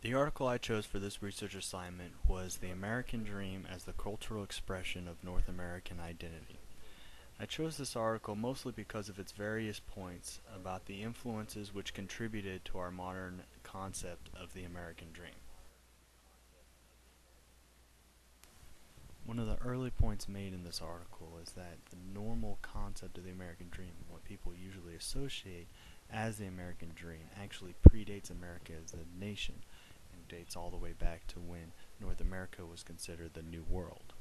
The article I chose for this research assignment was "The American Dream as the Cultural Expression of North American Identity." I chose this article mostly because of its various points about the influences which contributed to our modern concept of the American dream. One of the early points made in this article is that the normal concept of the American dream, what people usually associate as the American dream, actually predates America as a nation and dates all the way back to when North America was considered the New World.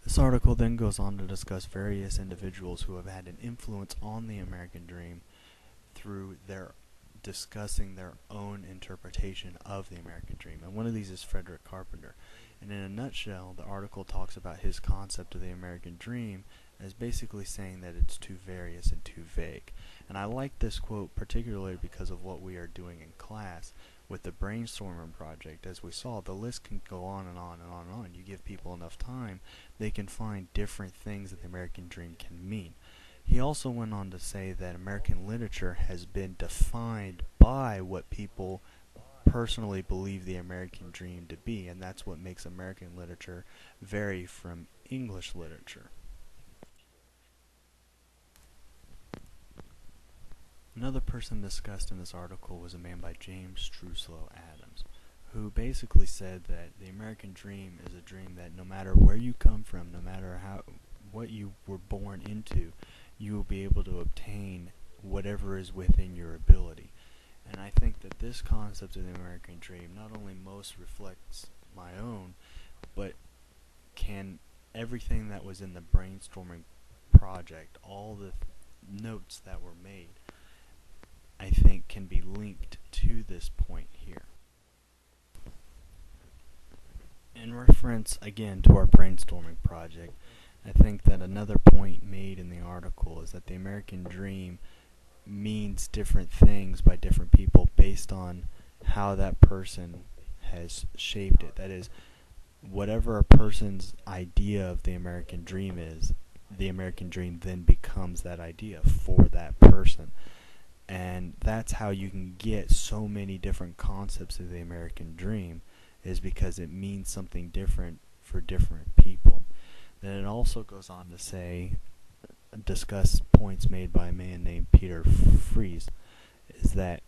This article then goes on to discuss various individuals who have had an influence on the American dream through their discussing their own interpretation of the American dream. And one of these is Frederick Carpenter. And in a nutshell, the article talks about his concept of the American dream as basically saying that it's too various and too vague. And I like this quote particularly because of what we are doing in class with the brainstorming project. As we saw, the list can go on and on and on and on. You give people enough time, they can find different things that the American dream can mean. He also went on to say that American literature has been defined by what people personally believe the American dream to be, and that's what makes American literature vary from English literature. Another person discussed in this article was a man by James Truslow Adams, who basically said that the American dream is a dream that no matter where you come from, no matter what you were born into, you will be able to obtain whatever is within your ability. And I think that this concept of the American dream not only most reflects my own, but can everything that was in the brainstorming project, all the notes that were made, I think can be linked to this point here. In reference again to our brainstorming project, I think that another point made in the article is that the American dream means different things by different people based on how that person has shaped it. That is, whatever a person's idea of the American dream is, the American dream then becomes that idea for that person. And that's how you can get so many different concepts of the American dream, is because it means something different for different people. Then it also goes on to say, discuss points made by a man named Peter Fries, is that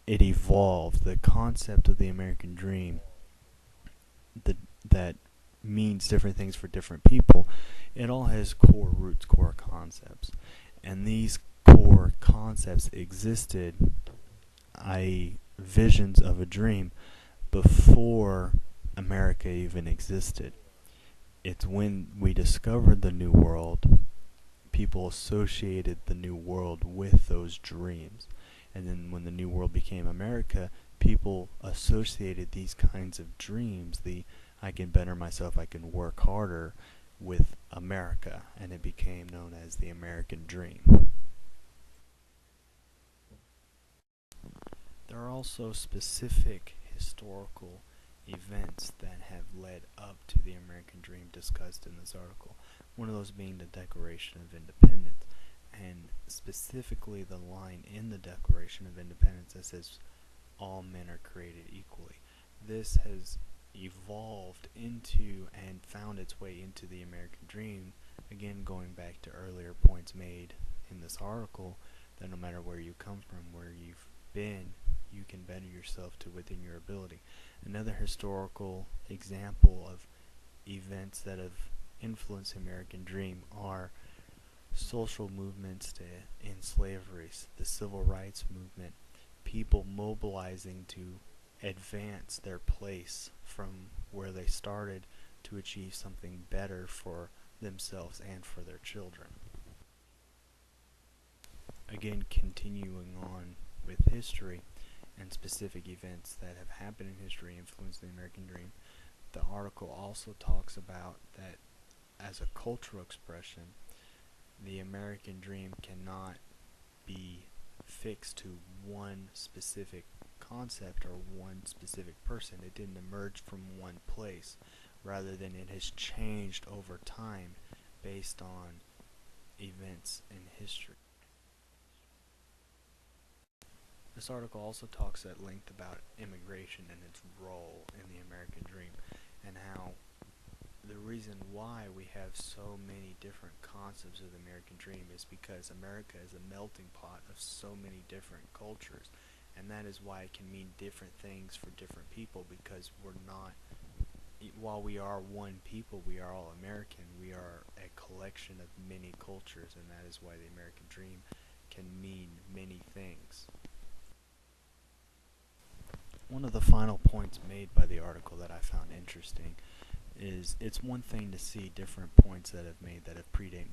it evolved. The concept of the American dream that means different things for different people, it all has core roots, core concepts. And these core concepts existed, i.e. visions of a dream, before America even existed. It's when we discovered the New World, people associated the New World with those dreams. And then when the New World became America, people associated these kinds of dreams, the I can better myself, I can work harder, with America, and it became known as the American dream. There are also specific historical events that have led up to the American dream discussed in this article. One of those being the Declaration of Independence, and specifically the line in the Declaration of Independence that says all men are created equally. This has evolved into and found its way into the American dream, again going back to earlier points made in this article, that no matter where you come from, where you've been, you can better yourself to within your ability. Another historical example of events that have influenced the American dream are social movements to end slavery, the civil rights movement, people mobilizing to advance their place from where they started to achieve something better for themselves and for their children. Again, continuing on with history and specific events that have happened in history influenced the American dream, the article also talks about that as a cultural expression, the American dream cannot be fixed to one specific concept or one specific person. It didn't emerge from one place, rather than it has changed over time based on events in history. This article also talks at length about immigration and its role in the American dream, and how the reason why we have so many different concepts of the American dream is because America is a melting pot of so many different cultures, and that is why it can mean different things for different people, because we're not, while we are one people, we are all American. We are a collection of many cultures, and that is why the American dream can mean many things. One of the final points made by the article that I found interesting is it's one thing to see different points that have made that have predate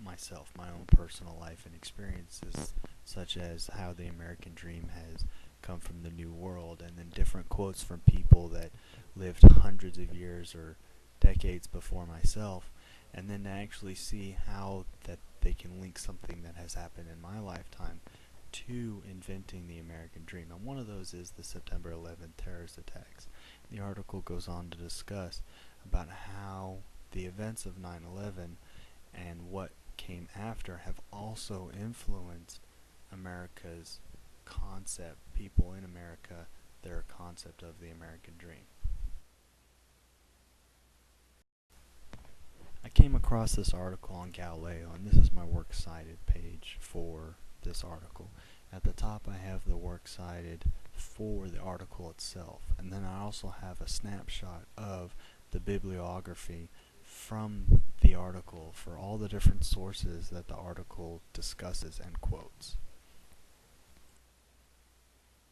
myself, my own personal life and experiences, such as how the American dream has come from the New World, and then different quotes from people that lived hundreds of years or decades before myself, and then to actually see how that they can link something that has happened in my lifetime to inventing the American dream. And one of those is the September 11th terrorist attacks. The article goes on to discuss about how the events of 9/11 and what came after have also influenced America's concept, people in America, their concept of the American dream. I came across this article on Galileo, and this is my works cited page for this article. At the top I have the works cited for the article itself, and then I also have a snapshot of the bibliography from the article for all the different sources that the article discusses and quotes.